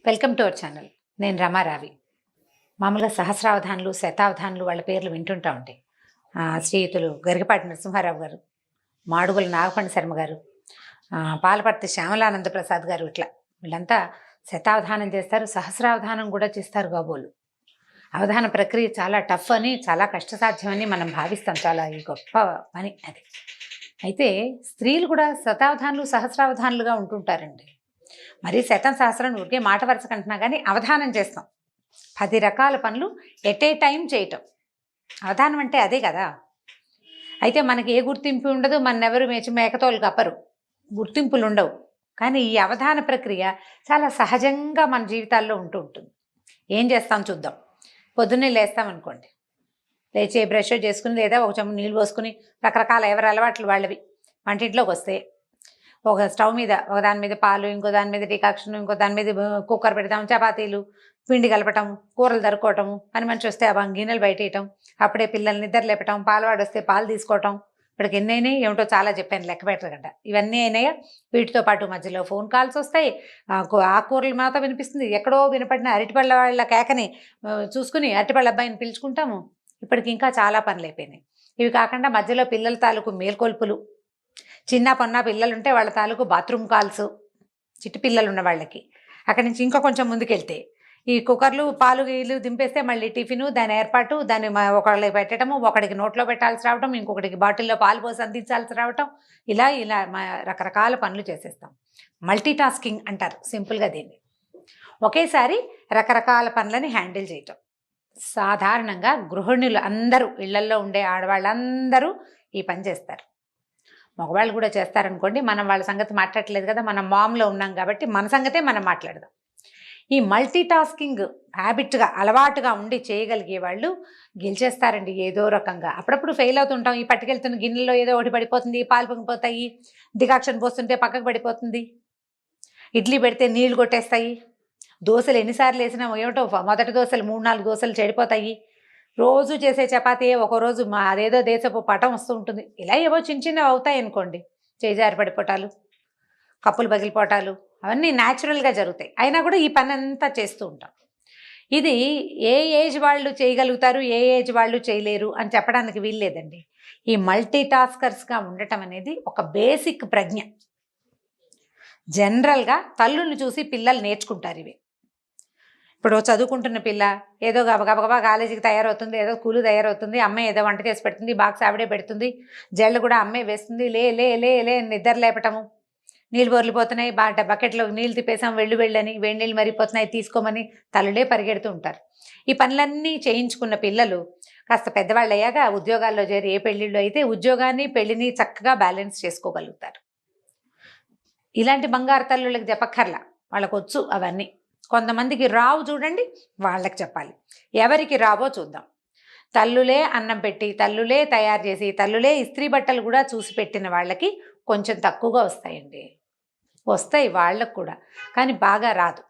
Welcome to our channel. నేను రమారావి. మామూలుగా సహస్రావధానులు, శతావధానులు వాళ్ళ పేర్లు వింటుంటా ఉంటాయి. శ్రీయుతులు గరికపాటి నరసింహారావు గారు, మాడుగుల నాగపండి శర్మ గారు, పాలపర్తి శ్యామలానంద ప్రసాద్ గారు, ఇట్లా వీళ్ళంతా శతావధానం చేస్తారు, సహస్రావధానం కూడా చేస్తారు కాబోలు. అవధాన ప్రక్రియ చాలా టఫ్ అని, చాలా కష్టసాధ్యమని మనం భావిస్తాం. చాలా ఈ గొప్ప పని అది. అయితే స్త్రీలు కూడా శతావధానులు, సహస్రావధానులుగా ఉంటుంటారండి. మరీ శతం సహస్రం ఊరికే మాట వరుస కంటున్నా కానీ అవధానం చేస్తాం. 10 రకాల పనులు ఎట్ ఏ టైం చేయటం అవధానం అంటే అదే కదా. అయితే మనకి ఏ గుర్తింపు ఉండదు, మనెవరు మేకతోలు కప్పరు, గుర్తింపులు ఉండవు. కానీ ఈ అవధాన ప్రక్రియ చాలా సహజంగా మన జీవితాల్లో ఉంటూ ఉంటుంది. ఏం చేస్తాం చూద్దాం. పొద్దున్నే లేస్తామనుకోండి, లేచి బ్రష్ చేసుకుని లేదా ఒక చెంబు నీళ్ళు పోసుకుని రకరకాల ఎవరి అలవాట్లు వాళ్ళవి వంటింట్లోకి వస్తే, ఒక స్టవ్ మీద ఒక దాని మీద పాలు, ఇంకో దాని మీద డికాక్షన్, ఇంకో దాని మీద కుక్కర్ పెడతాం, చపాతీలు పిండి కలపటం, కూరలు దరుకోవటము, పని మనిషి వస్తే ఆ గిన్నెలు బయటేయటం, అప్పుడే పిల్లల్ని నిద్ర లేపటం, పాలవాడు వస్తే పాలు తీసుకోవటం. ఇప్పటికి ఎన్ని అయినాయి ఏమిటో చాలా చెప్పాను, లెక్క పెట్టగంట. ఇవన్నీ అయినాయా? వీటితో పాటు మధ్యలో ఫోన్ కాల్స్ వస్తాయి, ఆకుకూరలు మాతో వినిపిస్తుంది, ఎక్కడో వినపడిన అరటిపళ్ళ వాళ్ళ కేకని చూసుకుని అరటిపళ్ళ అబ్బాయిని పిలుచుకుంటాము. ఇప్పటికి ఇంకా చాలా పనులు అయిపోయినాయి. ఇవి కాకుండా మధ్యలో పిల్లల తాలూకు మేల్కొల్పులు, చిన్న పొన్న పిల్లలుంటే వాళ్ళ తాలూకు బాత్రూమ్ కాల్స్, చిట్టి పిల్లలు ఉన్న వాళ్ళకి. అక్కడి నుంచి ఇంకా కొంచెం ముందుకెళ్తే ఈ కుక్కర్లు పాలు గీలు దింపేస్తే మళ్ళీ టిఫిను, దాని ఏర్పాటు, దాన్ని ఒకళ్ళకి పెట్టడము, ఒకడికి నోట్లో పెట్టాల్సి రావటం, ఇంకొకటికి బాటిల్లో పాలు పోసి అందించాల్సి రావటం, ఇలా ఇలా రకరకాల పనులు చేసేస్తాం. మల్టీ టాస్కింగ్ అంటారు సింపుల్గా దీన్ని. ఒకేసారి రకరకాల పనులని హ్యాండిల్ చేయటం. సాధారణంగా గృహిణులు అందరూ, ఇళ్లల్లో ఉండే ఆడవాళ్ళందరూ ఈ పని చేస్తారు. మగవాళ్ళు కూడా చేస్తారనుకోండి, మనం వాళ్ళ సంగతి మాట్లాడలేదు కదా, మనం మామ్లో ఉన్నాం కాబట్టి మన సంగతే మనం మాట్లాడదాం. ఈ మల్టీ టాస్కింగ్ హ్యాబిట్గా, అలవాటుగా ఉండి చేయగలిగే వాళ్ళు గెలిచేస్తారండి ఏదో రకంగా. అప్పుడప్పుడు ఫెయిల్ అవుతుంటాం. ఈ పట్టుకెళ్తున్న గిన్నెలో ఏదో ఒకటి పడిపోతుంది, పాలు పొంగిపోతాయి, డికాక్షన్ పోస్తుంటే పక్కకు పడిపోతుంది, ఇడ్లీ పెడితే నీళ్లు కొట్టేస్తాయి, దోశలు ఎన్నిసార్లు వేసినా ఏమిటో మొదటి దోశలు 3-4 దోశలు చెడిపోతాయి, రోజు చేసే చపాతీ ఒక్కోరోజు అదేదో దేశపు పటం వస్తూ ఉంటుంది. ఇలా ఏవో చిన్న చిన్నవి అవుతాయి అనుకోండి, చేజారి పడిపోవటాలు, కప్పులు పగిలిపోవటాలు, అవన్నీ న్యాచురల్గా జరుగుతాయి. అయినా కూడా ఈ పని అంతా చేస్తూ ఉంటాం. ఇది ఏ ఏజ్ వాళ్ళు చేయగలుగుతారు, ఏ ఏజ్ వాళ్ళు చేయలేరు అని చెప్పడానికి వీల్లేదండి. ఈ మల్టీ టాస్కర్స్గా ఉండటం అనేది ఒక బేసిక్ ప్రజ్ఞ. జనరల్గా తల్లుల్ని చూసి పిల్లలు నేర్చుకుంటారు ఇవి. ఇప్పుడు చదువుకుంటున్న పిల్ల ఏదో గబగబా కాలేజీకి తయారవుతుంది, ఏదో స్కూలు తయారవుతుంది, అమ్మాయి ఏదో వంట చేసి పెడుతుంది, బాక్స్ ఆవిడే పెడుతుంది, జళ్ళు కూడా అమ్మాయి వేస్తుంది, లే లే లే లే నిద్ర లేపటము, నీళ్ళు బొర్లిపోతున్నాయి, బకెట్లో నీళ్ళు తిప్పేసాం, వెళ్ళని, వేడి నీళ్ళు మరిపోతున్నాయి తీసుకోమని తల్లులే పరిగెడుతూ ఉంటారు. ఈ పనులన్నీ చేయించుకున్న పిల్లలు కాస్త పెద్దవాళ్ళు అయ్యాక ఉద్యోగాల్లో చేరి, ఏ పెళ్ళిళ్ళు అయితే ఉద్యోగాన్ని పెళ్లిని చక్కగా బ్యాలెన్స్ చేసుకోగలుగుతారు. ఇలాంటి బంగారు తల్లులకు చెప్పక్కర్లా, వాళ్ళకు వచ్చు అవన్నీ. కొంతమందికి రావు చూడండి, వాళ్ళకి చెప్పాలి. ఎవరికి రావో చూద్దాం. తల్లులే అన్నం పెట్టి, తల్లులే తయారు చేసి, తల్లులే ఇస్త్రీ బట్టలు కూడా చూసి పెట్టిన వాళ్ళకి కొంచెం తక్కువగా వస్తాయండి. వస్తాయి వాళ్ళకు కూడా, కానీ బాగా రాదు.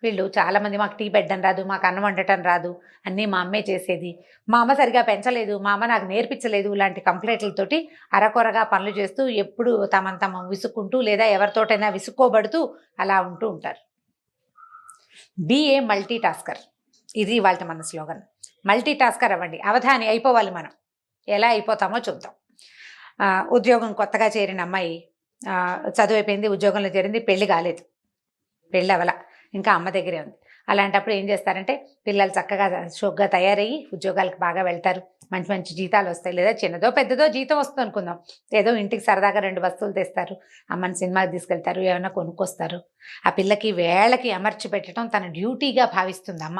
వీళ్ళు చాలామంది మాకు టీ పెట్టడం రాదు, మాకు అన్నం వండటం రాదు, అన్నీ మా అమ్మే చేసేది, మా అమ్మ సరిగా పెంచలేదు, మా అమ్మ నాకు నేర్పించలేదు, ఇలాంటి కంప్లైంట్లతోటి అరకొరగా పనులు చేస్తూ ఎప్పుడు తమ విసుక్కుంటూ లేదా ఎవరితోటైనా విసుక్కోబడుతూ అలా ఉంటూ ఉంటారు. బీ ఏ మల్టీ టాస్కర్, ఇది వాళ్ళ మన స్లోగన్. మల్టీ టాస్కర్ అవ్వండి, అవధాని అయిపోవాలి. మనం ఎలా అయిపోతామో చూద్దాం. ఉద్యోగం కొత్తగా చేరిన అమ్మాయి చదువు అయిపోయింది, ఉద్యోగంలో చేరింది, పెళ్లి కాలేదు, పెళ్ళి అవల, ఇంకా అమ్మ దగ్గరే ఉంది. అలాంటప్పుడు ఏం చేస్తారంటే, పిల్లలు చక్కగా షోగ్గా తయారయ్యి ఉద్యోగాలకు బాగా వెళ్తారు, మంచి మంచి జీతాలు వస్తాయి, లేదా చిన్నదో పెద్దదో జీతం వస్తుంది అనుకుందాం, ఏదో ఇంటికి సరదాగా 2 వస్తువులు తెస్తారు, అమ్మని సినిమాకి తీసుకెళ్తారు, ఏమైనా కొనుక్కొస్తారు. ఆ పిల్లకి వేళకి అమర్చి పెట్టడం తన డ్యూటీగా భావిస్తుంది అమ్మ.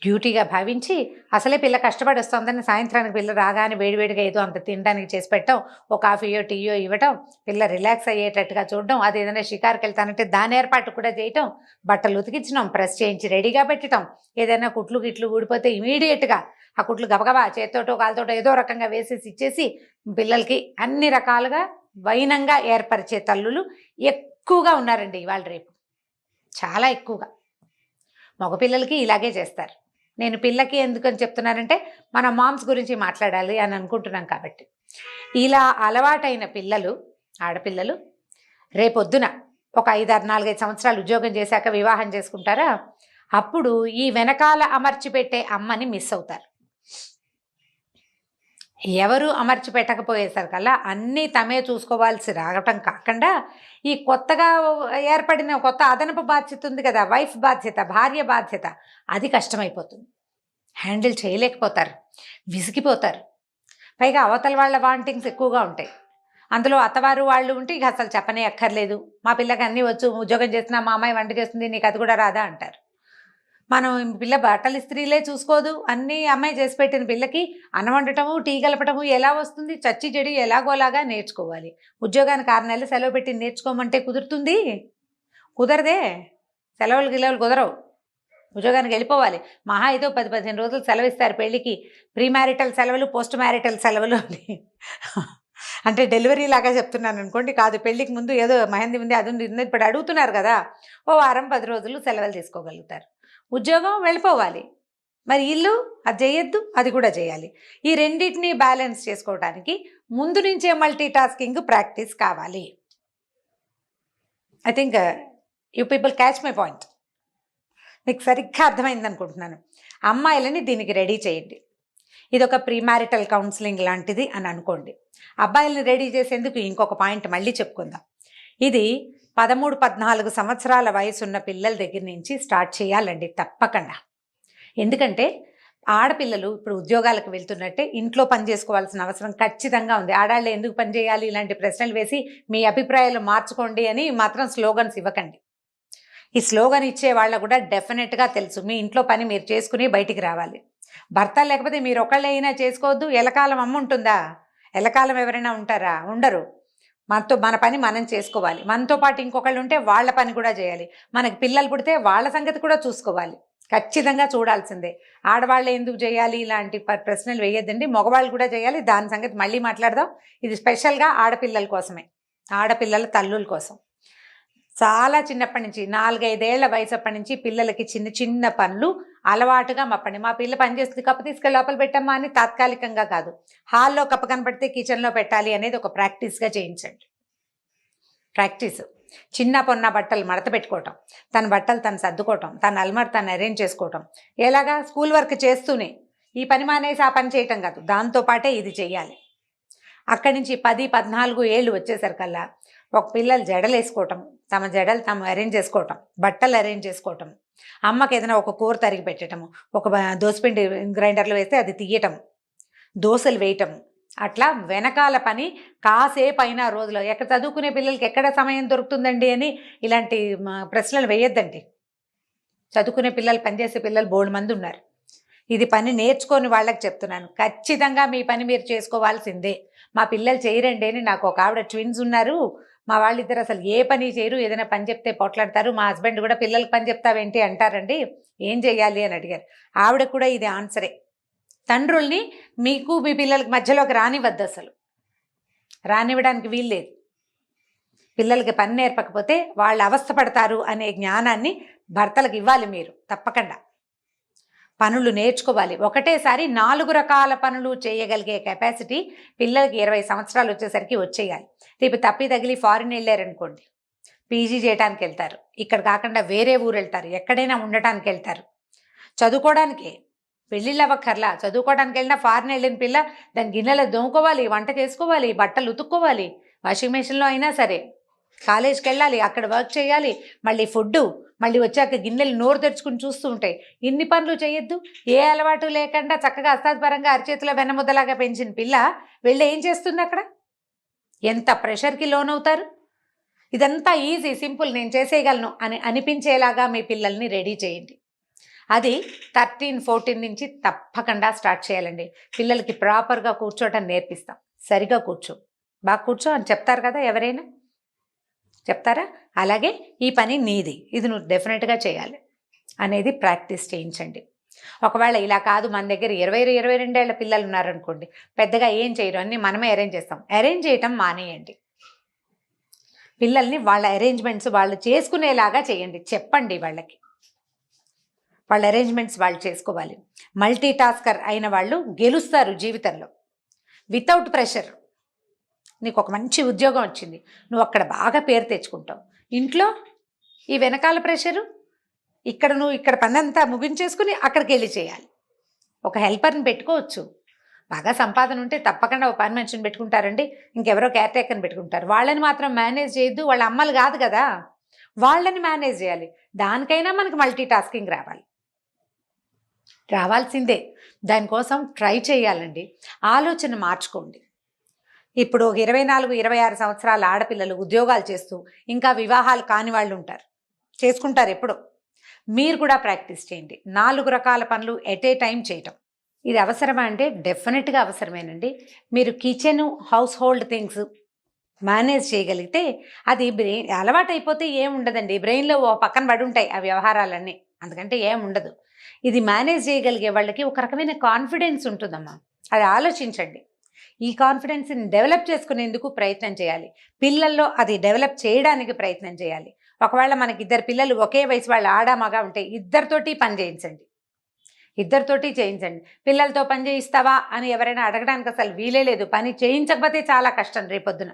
డ్యూటీగా భావించి అసలే పిల్ల కష్టపడి వస్తుందని సాయంత్రానికి పిల్ల రాగానే వేడివేడిగా ఏదో అంత తినడానికి చేసి పెట్టడం, ఒక కాఫీయో టీయో ఇవ్వటం, పిల్ల రిలాక్స్ అయ్యేటట్టుగా చూడడం, అది ఏదైనా షికారుకి వెళ్తానంటే దాని ఏర్పాటు కూడా చేయటం, బట్టలు ఉతికించడం, ప్రెస్ చేయించి రెడీగా పెట్టడం, ఏదైనా కుట్లు గిట్లు ఊడిపోతే ఇమీడియట్గా ఆ కుట్లు గబగబా చేత్తోటో కాలుతోటో ఏదో రకంగా వేసేసి ఇచ్చేసి పిల్లలకి అన్ని రకాలుగా వైనంగా ఏర్పరిచే తల్లులు ఎక్కువగా ఉన్నారండి ఇవాళ రేపు, చాలా ఎక్కువగా. మగపిల్లలకి ఇలాగే చేస్తారు. నేను పిల్లకి ఎందుకని చెప్తున్నానంటే, మన మామ్స్ గురించి మాట్లాడాలి అని అనుకుంటున్నాం కాబట్టి. ఇలా అలవాటైన పిల్లలు, ఆడపిల్లలు రేపొద్దున ఒక 4-5 సంవత్సరాలు ఉద్యోగం చేశాక వివాహం చేసుకుంటారా, అప్పుడు ఈ వెనకాల అమర్చి పెట్టే అమ్మని మిస్ అవుతారు. ఎవరు అమర్చి పెట్టకపోయేసరికల్లా అన్నీ తమే చూసుకోవాల్సి రావటం కాకుండా ఈ కొత్తగా ఏర్పడిన కొత్త అదనపు బాధ్యత ఉంది కదా, వైఫ్ బాధ్యత, భార్య బాధ్యత, అది కష్టమైపోతుంది. హ్యాండిల్ చేయలేకపోతారు, విసిగిపోతారు. పైగా అవతల వాళ్ళ వాంటింగ్స్ ఎక్కువగా ఉంటాయి. అందులో అత్తవారు వాళ్ళు ఉంటే ఇక అసలు చెప్పనే అక్కర్లేదు. మా పిల్లకి అన్నీ వచ్చు, ఉద్యోగం చేస్తున్నా మా అమ్మాయి వంట చేస్తుంది, నీకు అది కూడా రాదా అంటారు. మనం పిల్ల బట్టలు ఇస్త్రీలే చూసుకోదు, అన్నీ అమ్మాయి చేసి పెట్టిన పిల్లకి అన్నం వండటము, టీ కలపటము ఎలా వస్తుంది? చచ్చి చెడి ఎలాగోలాగా నేర్చుకోవాలి. ఉద్యోగానికి 6 నెలలు సెలవు పెట్టి నేర్చుకోమంటే కుదురుతుంది? కుదరదే. సెలవులు గిలవులు కుదరవు. ఉద్యోగానికి వెళ్ళిపోవాలి. మహా అయితే 10-15 రోజులు సెలవు ఇస్తారు పెళ్ళికి. ప్రీ మ్యారిటల్ సెలవులు, పోస్ట్ మ్యారిటల్ సెలవులు అని. అంటే డెలివరీ లాగా చెప్తున్నాను అనుకోండి, కాదు, పెళ్ళికి ముందు ఏదో మెహందీ ఉంది, అది ఉంది, ఇప్పుడు అడుగుతున్నారు కదా, ఓ వారం 10 రోజులు సెలవులు తీసుకోగలుగుతారు. ఉద్యోగం వెళ్ళిపోవాలి, మరి ఇల్లు అది చేయొద్దు, అది కూడా చేయాలి. ఈ రెండింటినీ బ్యాలెన్స్ చేసుకోవడానికి ముందు నుంచే మల్టీ టాస్కింగ్ ప్రాక్టీస్ కావాలి. I think you people catch my point. మీకు సరిగ్గా అర్థమైంది అనుకుంటున్నాను. అమ్మాయిలని దీనికి రెడీ చేయండి. ఇది ఒక ప్రీ మ్యారిటల్ కౌన్సిలింగ్ లాంటిది అని అనుకోండి. అబ్బాయిలని రెడీ చేసేందుకు ఇంకొక పాయింట్ మళ్ళీ చెప్పుకుందాం. ఇది 13-14 సంవత్సరాల వయసున్న పిల్లల దగ్గర నుంచి స్టార్ట్ చేయాలండి తప్పకుండా. ఎందుకంటే ఆడపిల్లలు ఇప్పుడు ఉద్యోగాలకు వెళ్తున్నట్టే ఇంట్లో పని చేసుకోవాల్సిన అవసరం ఖచ్చితంగా ఉంది. ఆడాళ్ళు ఎందుకు పని చేయాలి ఇలాంటి ప్రశ్నలు వేసి మీ అభిప్రాయాలు మార్చుకోండి అని మాత్రం స్లోగన్స్ ఇవ్వకండి. ఈ స్లోగన్ ఇచ్చే వాళ్ళకు కూడా డెఫినెట్గా తెలుసు మీ ఇంట్లో పని మీరు చేసుకుని బయటికి రావాలి. భర్త లేకపోతే మీరు ఒకళ్ళే అయినా చేసుకోవద్దు. ఎలకాలం అమ్మ ఉంటుందా? ఎలకాలం ఎవరైనా ఉంటారా? ఉండరు. మన పని మనం చేసుకోవాలి. మనతో పాటు ఇంకొకళ్ళు ఉంటే వాళ్ళ పని కూడా చేయాలి. మనకి పిల్లలు పుడితే వాళ్ళ సంగతి కూడా చూసుకోవాలి. ఖచ్చితంగా చూడాల్సిందే. ఆడవాళ్ళు ఎందుకు చేయాలి ఇలాంటి ప్రశ్నలు వేయద్దండి, మగవాళ్ళు కూడా చేయాలి. దాని సంగతి మళ్ళీ మాట్లాడదాం. ఇది స్పెషల్గా ఆడపిల్లల కోసమే, ఆడపిల్లల తల్లుల కోసం. చాలా చిన్నప్పటి నుంచి 4-5 ఏళ్ల వయసప్పటి నుంచి పిల్లలకి చిన్న చిన్న పనులు అలవాటుగా మప్పండి. మా పిల్ల పని చేస్తుంది, కప్పు తీసుకెళ్ళి లోపల పెట్టమ్మా అని తాత్కాలికంగా కాదు, హాల్లో కప్పు కనపడితే కిచెన్లో పెట్టాలి అనేది ఒక ప్రాక్టీస్గా చేయించండి. ప్రాక్టీస్. చిన్న పొన్న బట్టలు మడత పెట్టుకోవటం, తన బట్టలు తను సర్దుకోవటం, తన అల్మార్ తను అరేంజ్ చేసుకోవటం. ఎలాగా? స్కూల్ వర్క్ చేస్తూనే. ఈ పని మానేసి ఆ పని చేయటం కాదు, దాంతోపాటే ఇది చెయ్యాలి. అక్కడి నుంచి 10-14 ఏళ్ళు వచ్చేసరికల్లా ఒక పిల్లలు జడలు వేసుకోవటం, తమ జడలు తాము అరేంజ్ చేసుకోవటం, బట్టలు అరేంజ్ చేసుకోవటం, అమ్మకి ఏదైనా ఒక కూర తరిగి పెట్టడము, ఒక దోసపిండి గ్రైండర్లో వేస్తే అది తీయటం, దోశలు వేయటం, అట్లా వెనకాల పని కాసేపు అయినా రోజులో. ఎక్కడ చదువుకునే పిల్లలకి ఎక్కడ సమయం దొరుకుతుందండి అని ఇలాంటి ప్రశ్నలు వేయొద్దండి. చదువుకునే పిల్లలు, పనిచేసే పిల్లలు బోల్డ్ మంది ఉన్నారు. ఇది పని నేర్చుకొని వాళ్ళకి చెప్తున్నాను. ఖచ్చితంగా మీ పని మీరు చేసుకోవాల్సిందే. మా పిల్లలు చేయరండి అని నాకు ఒక ఆవిడ ట్విన్స్ ఉన్నారు, మా వాళ్ళిద్దరు అసలు ఏ పని చేయరు, ఏదైనా పని చెప్తే పొట్లాడతారు. మా హస్బెండ్ కూడా పిల్లలకి పని చెప్తావేంటి అంటారండి, ఏం చెయ్యాలి అని అడిగారు. ఆవిడ కూడా ఇది ఆన్సరే. తండ్రుల్ని మీకు మీ పిల్లలకి మధ్యలోకి రానివద్దు, అసలు రానివ్వడానికి వీల్లేదు. పిల్లలకి పని నేర్పకపోతే వాళ్ళు అవస్థపడతారు అనే జ్ఞానాన్ని భర్తలకు ఇవ్వాలి మీరు తప్పకుండా. పనులు నేర్చుకోవాలి. ఒకటేసారి 4 రకాల పనులు చేయగలిగే కెపాసిటీ పిల్లలకి 20 సంవత్సరాలు వచ్చేసరికి వచ్చేయాలి. రేపు తప్పి తగిలి ఫారిన్ వెళ్ళారనుకోండి, పీజీ చేయడానికి వెళ్తారు, ఇక్కడ కాకుండా వేరే ఊరు వెళ్తారు, ఎక్కడైనా ఉండటానికి వెళ్తారు, చదువుకోవడానికే. పెళ్ళిళ్ళు అవ్వక్కర్లా, చదువుకోవడానికి వెళ్ళినా ఫారిన్ వెళ్ళిన పిల్ల దాని గిన్నెలు దోముకోవాలి, వంట చేసుకోవాలి, బట్టలు ఉతుక్కోవాలి, వాషింగ్ మెషిన్లో అయినా సరే, కాలేజ్కి వెళ్ళాలి, అక్కడ వర్క్ చేయాలి, మళ్ళీ ఫుడ్డు, మళ్ళీ వచ్చాక గిన్నెలు నోరు తెరుచుకుని చూస్తూ ఉంటాయి. ఇన్ని పనులు చేయొద్దు. ఏ అలవాటు లేకుండా చక్కగా అస్తాద్పరంగా అరిచేతిలో వెన్నముద్దలాగా పెంచిన పిల్ల వెళ్ళి ఏం చేస్తుంది అక్కడ? ఎంత ప్రెషర్కి లోనవుతారు. ఇదంతా ఈజీ, సింపుల్, నేను చేసేయగలను అని అనిపించేలాగా మీ పిల్లల్ని రెడీ చేయండి. అది 13-14 నుంచి తప్పకుండా స్టార్ట్ చేయాలండి. పిల్లలకి ప్రాపర్గా కూర్చోవటం నేర్పిస్తాం. సరిగా కూర్చో, బాగా కూర్చో అని చెప్తారు కదా, ఎవరైనా చెప్తారా? అలాగే ఈ పని నీది, ఇది నువ్వు డెఫినెట్గా చేయాలి అనేది ప్రాక్టీస్ చేయించండి. ఒకవేళ ఇలా కాదు, మన దగ్గర 20-22 ఏళ్ల పిల్లలు ఉన్నారనుకోండి, పెద్దగా ఏం చేయరు, అన్నీ మనమే అరేంజ్ చేస్తాం. అరేంజ్ చేయటం మానేయండి. పిల్లల్ని వాళ్ళ అరేంజ్మెంట్స్ వాళ్ళు చేసుకునేలాగా చేయండి. చెప్పండి వాళ్ళకి, వాళ్ళ అరేంజ్మెంట్స్ వాళ్ళు చేసుకోవాలి. మల్టీ టాస్కర్ అయిన వాళ్ళు గెలుస్తారు జీవితంలో, వితౌట్ ప్రెషర్. నీకు ఒక మంచి ఉద్యోగం వచ్చింది, నువ్వు అక్కడ బాగా పేరు తెచ్చుకుంటావు. ఇంట్లో ఈ వెనకాల ప్రెషరు, ఇక్కడ నువ్వు ఇక్కడ పని అంతా ముగించేసుకుని అక్కడికి వెళ్ళి చేయాలి. ఒక హెల్పర్ని పెట్టుకోవచ్చు. బాగా సంపాదన ఉంటే తప్పకుండా ఒక పని మనిషిని పెట్టుకుంటారండి, ఇంకెవరో కేర్ టేకర్ని పెట్టుకుంటారు. వాళ్ళని మాత్రం మేనేజ్ చేయొద్దు, వాళ్ళ అమ్మలు కాదు కదా, వాళ్ళని మేనేజ్ చేయాలి. దానికైనా మనకి మల్టీ టాస్కింగ్ రావాల్సిందే. దానికోసం ట్రై చేయాలండి. ఆలోచన మార్చుకోండి. ఇప్పుడు 24-26 సంవత్సరాల ఆడపిల్లలు ఉద్యోగాలు చేస్తూ ఇంకా వివాహాలు కాని వాళ్ళు ఉంటారు, చేసుకుంటారు ఎప్పుడో. మీరు కూడా ప్రాక్టీస్ చేయండి. 4 రకాల పనులు ఎట్ ఏ టైం చేయటం. ఇది అవసరమా అంటే డెఫినెట్గా అవసరమేనండి. మీరు kitchen, house hold things manage చేయగలిగితే అది బ్రెయిన్ అలవాటు అయిపోతే ఏం ఉండదండి. బ్రెయిన్లో ఓ పక్కన పడి ఉంటాయి ఆ వ్యవహారాలన్నీ, అందుకంటే ఏం ఉండదు. ఇది మేనేజ్ చేయగలిగే వాళ్ళకి ఒక రకమైన కాన్ఫిడెన్స్ ఉంటుందమ్మా. అది ఆలోచించండి. ఈ కాన్ఫిడెన్స్ని డెవలప్ చేసుకునేందుకు ప్రయత్నం చేయాలి. పిల్లల్లో అది డెవలప్ చేయడానికి ప్రయత్నం చేయాలి. ఒకవేళ మనకి 2 పిల్లలు ఒకే వయసు వాళ్ళు ఆడామగా ఉంటే ఇద్దరితోటి పని చేయించండి. పిల్లలతో పని చేయిస్తావా అని ఎవరైనా అడగడానికి అసలు వీలే లేదు. పని చేయించకపోతే చాలా కష్టం రేపొద్దున.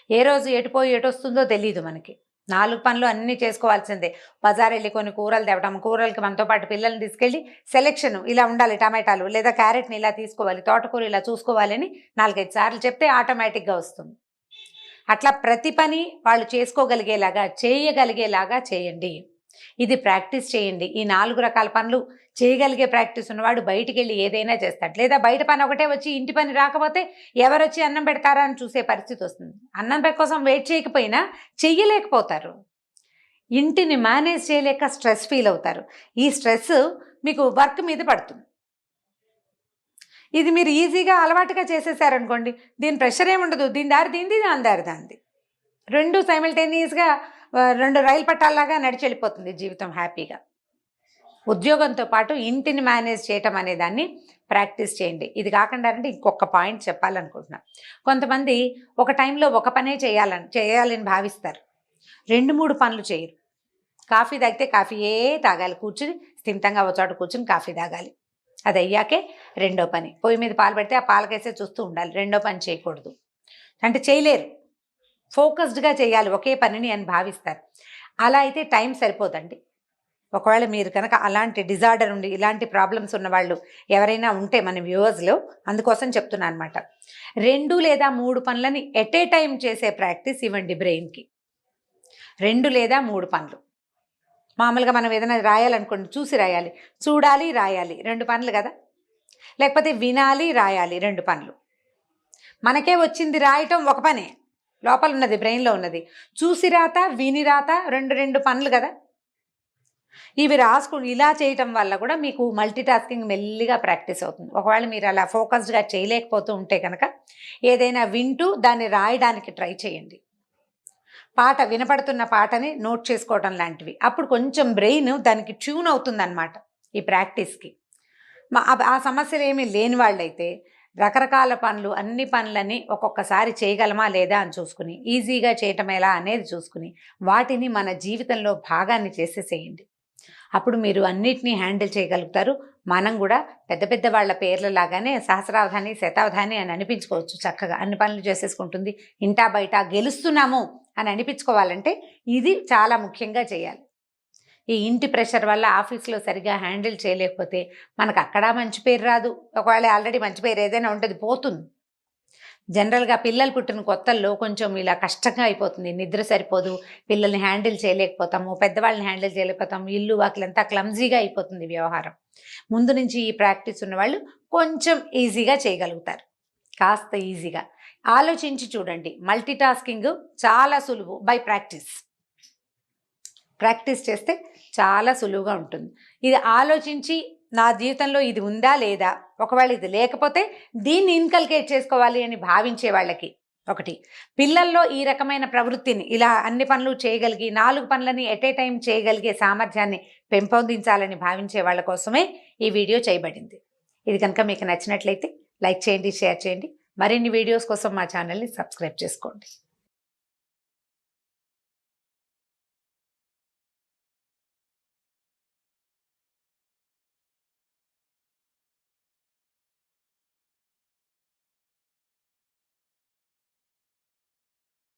ఏ రోజు ఎటుపోయి ఎటొస్తుందో తెలియదు మనకి. 4 పనులు అన్నీ చేసుకోవాల్సిందే. బజార్ వెళ్ళి కొన్ని కూరలు తేవడం, కూరలకి మనతో పాటు పిల్లల్ని తీసుకెళ్ళి సెలెక్షన్ ఇలా ఉండాలి, టమాటాలు లేదా క్యారెట్ని ఇలా తీసుకోవాలి, తోటకూర ఇలా చూసుకోవాలని 4-5 సార్లు చెప్తే ఆటోమేటిక్గా వస్తుంది. అట్లా ప్రతి పని వాళ్ళు చేసుకోగలిగేలాగా చేయగలిగేలాగా చేయండి. ఇది ప్రాక్టీస్ చేయండి. ఈ 4 రకాల పనులు చేయగలిగే ప్రాక్టీస్ ఉన్నవాడు బయటికి వెళ్ళి ఏదైనా చేస్తాడు. లేదా బయట పని ఒకటే వచ్చి ఇంటి పని రాకపోతే ఎవరొచ్చి అన్నం పెడతారా అని చూసే పరిస్థితి వస్తుంది. అన్నం కోసం వెయిట్ చేయకపోయినా చెయ్యలేకపోతారు. ఇంటిని మేనేజ్ చేయలేక స్ట్రెస్ ఫీల్ అవుతారు. ఈ స్ట్రెస్ మీకు వర్క్ మీద పడుతుంది. ఇది మీరు ఈజీగా అలవాటుగా చేసేసారనుకోండి, దీని ప్రెషర్ ఏముండదు. దీని దారి దీంది, దాని దారి దాంది. 2 సైమల్టేనియస్గా 2 రైలు పట్టాల్లాగా నడిచి వెళ్ళిపోతుంది జీవితం హ్యాపీగా. ఉద్యోగంతో పాటు ఇంటిని మేనేజ్ చేయటం అనే దాన్ని ప్రాక్టీస్ చేయండి. ఇది కాకుండా అంటే ఇంకొక పాయింట్ చెప్పాలనుకుంటున్నా. కొంతమంది ఒక టైంలో ఒక పనే చేయాలని భావిస్తారు. 2-3 పనులు చేయరు. కాఫీ తాగితే కాఫీయే తాగాలి, కూర్చుని స్థిమితంగా ఒక చోట కూర్చుని కాఫీ తాగాలి. అది అయ్యాకే రెండో పని. పొయ్యి మీద పాలు పెడితే ఆ పాలకేసే చూస్తూ ఉండాలి. రెండో పని చేయకూడదు అంటే చేయలేరు. ఫోకస్డ్గా చేయాలి ఒకే పనిని అని భావిస్తారు. అలా అయితే టైం సరిపోదండి. ఒకవేళ మీరు కనుక అలాంటి డిజార్డర్ ఉండి ఇలాంటి ప్రాబ్లమ్స్ ఉన్నవాళ్ళు ఎవరైనా ఉంటే మన వ్యూవర్స్లో, అందుకోసం చెప్తున్నా అనమాట. 2 లేదా 3 పనులని ఎట్ ఏ టైం చేసే ప్రాక్టీస్ ఇవ్వండి బ్రెయిన్కి. 2 లేదా 3 పనులు. మామూలుగా మనం ఏదైనా రాయాలనుకోండి, చూసి రాయాలి, చూడాలి, రాయాలి, 2 పనులు కదా. లేకపోతే వినాలి, రాయాలి, 2 పనులు. మనకే వచ్చింది రాయటం ఒక పనే, లోపల ఉన్నది బ్రెయిన్లో ఉన్నది. చూసి రాత, విని రాత, 2 పనులు కదా. ఇవి రాసుకుని ఇలా చేయటం వల్ల కూడా మీకు మల్టీ టాస్కింగ్ మెల్లిగా ప్రాక్టీస్ అవుతుంది. ఒకవేళ మీరు అలా ఫోకస్డ్గా చేయలేకపోతూ ఉంటే కనుక ఏదైనా వింటూ దాన్ని రాయడానికి ట్రై చేయండి. పాట వినపడుతున్న పాటని నోట్ చేసుకోవడం లాంటివి. అప్పుడు కొంచెం బ్రెయిన్ దానికి ట్యూన్ అవుతుందన్నమాట ఈ ప్రాక్టీస్కి. ఆ సమస్యలు ఏమీ లేని వాళ్ళైతే రకరకాల పనులు, అన్ని పనులని ఒక్కొక్కసారి చేయగలమా లేదా అని చూసుకుని, ఈజీగా చేయటం ఎలా అనేది చూసుకుని వాటిని మన జీవితంలో భాగాన్ని చేసేసేయండి. అప్పుడు మీరు అన్నిటినీ హ్యాండిల్ చేయగలుగుతారు. మనం కూడా పెద్ద పెద్ద వాళ్ళ పేర్ల లాగానే సహస్రావధాని, శతావధాని అని అనిపించుకోవచ్చు. చక్కగా అన్ని పనులు చేసేసుకుంటుంది. ఇంటా బయట గెలుస్తున్నాము అని అనిపించుకోవాలంటే ఇది చాలా ముఖ్యంగా చేయాలి. ఈ ఇంటి ప్రెషర్ వల్ల ఆఫీస్లో సరిగా హ్యాండిల్ చేయలేకపోతే మనకు అక్కడ మంచి పేరు రాదు. ఒకవేళ ఆల్రెడీ మంచి పేరు ఏదైనా ఉంటుంది, పోతుంది. జనరల్గా పిల్లలు పుట్టిన కొత్తల్లో కొంచెం ఇలా కష్టంగా అయిపోతుంది. నిద్ర సరిపోదు, పిల్లల్ని హ్యాండిల్ చేయలేకపోతాము, పెద్దవాళ్ళని హ్యాండిల్ చేయలేకపోతాము, ఇల్లు వాకిలంతా క్లమ్జీగా అయిపోతుంది వ్యవహారం. ముందు నుంచి ఈ ప్రాక్టీస్ ఉన్నవాళ్ళు కొంచెం ఈజీగా చేయగలుగుతారు. కాస్త ఈజీగా ఆలోచించి చూడండి. మల్టీ టాస్కింగ్ చాలా సులువు బై ప్రాక్టీస్ చేస్తే చాలా సులువుగా ఉంటుంది. ఇది ఆలోచించి నా జీవితంలో ఇది ఉందా లేదా, ఒకవేళ ఇది లేకపోతే దీన్ని ఇన్కల్కేట్ చేసుకోవాలి అని భావించే వాళ్ళకి ఒకటి. పిల్లల్లో ఈ రకమైన ప్రవృత్తిని ఇలా అన్ని పనులు చేయగలిగి 4 పనులని ఎట్ ఏ టైం చేయగలిగే సామర్థ్యాన్ని పెంపొందించాలని భావించే వాళ్ళ కోసమే ఈ వీడియో చేయబడింది. ఇది కనుక మీకు నచ్చినట్లయితే లైక్ చేయండి, షేర్ చేయండి. మరిన్ని వీడియోస్ కోసం మా ఛానల్ని సబ్స్క్రైబ్ చేసుకోండి.